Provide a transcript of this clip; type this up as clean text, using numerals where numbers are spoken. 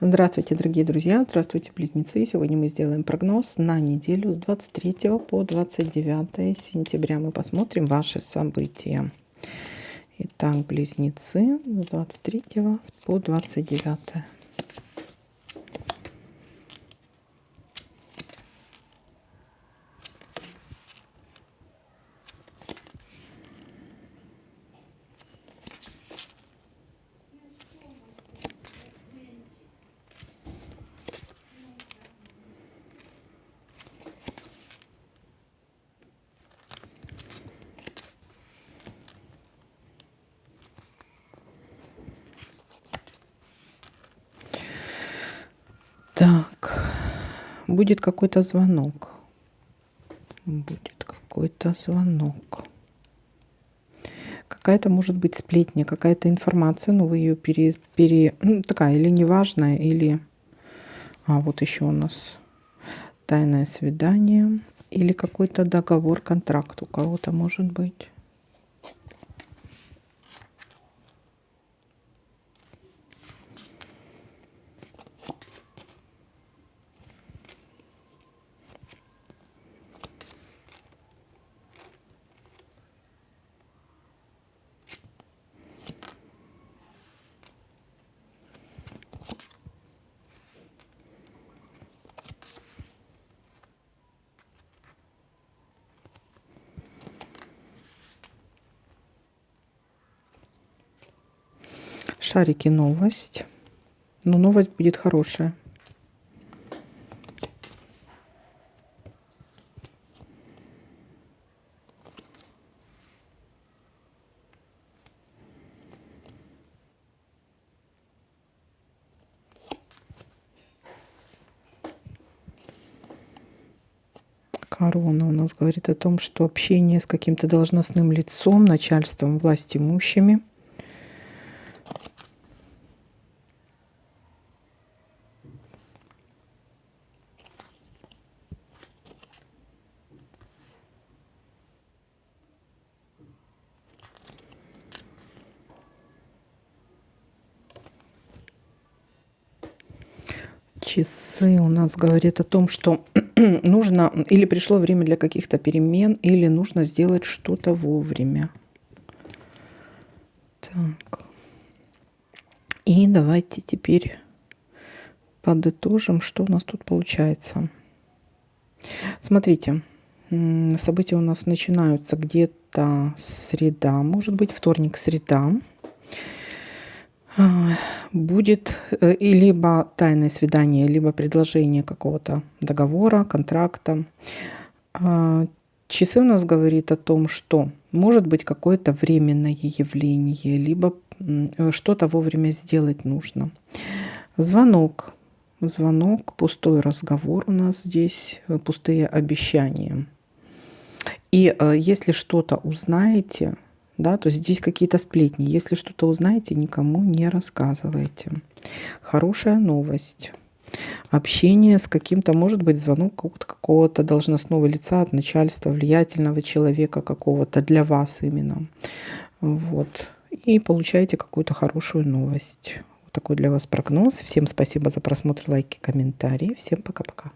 Здравствуйте, дорогие друзья! Здравствуйте, близнецы! Сегодня мы сделаем прогноз на неделю с 23 по 29 сентября. Мы посмотрим ваши события. Итак, близнецы с 23 по 29. Так, будет какой-то звонок. Будет какой-то звонок. Какая-то может быть сплетня, какая-то информация, но вы ее такая или неважная, или... вот еще у нас тайное свидание. Или какой-то договор, контракт у кого-то может быть. Шарики, новость. Но новость будет хорошая. Корона у нас говорит о том, что общение с каким-то должностным лицом, начальством, властимущими. Часы у нас говорят о том, что нужно или пришло время для каких-то перемен, или нужно сделать что-то вовремя. Так. И давайте теперь подытожим, что у нас тут получается. Смотрите, события у нас начинаются где-то среда, может быть, вторник, среда. Будет и либо тайное свидание, либо предложение какого-то договора, контракта. Часы у нас говорит о том, что может быть какое-то временное явление, либо что-то вовремя сделать нужно. Звонок, пустой разговор у нас здесь, пустые обещания. И если что-то узнаете, да, то здесь какие-то сплетни. Если что-то узнаете, никому не рассказывайте. Хорошая новость. Общение с каким-то, может быть, звонок какого-то должностного лица от начальства, влиятельного человека какого-то, для вас именно. Вот. И получаете какую-то хорошую новость. Вот такой для вас прогноз. Всем спасибо за просмотр, лайки, комментарии. Всем пока-пока.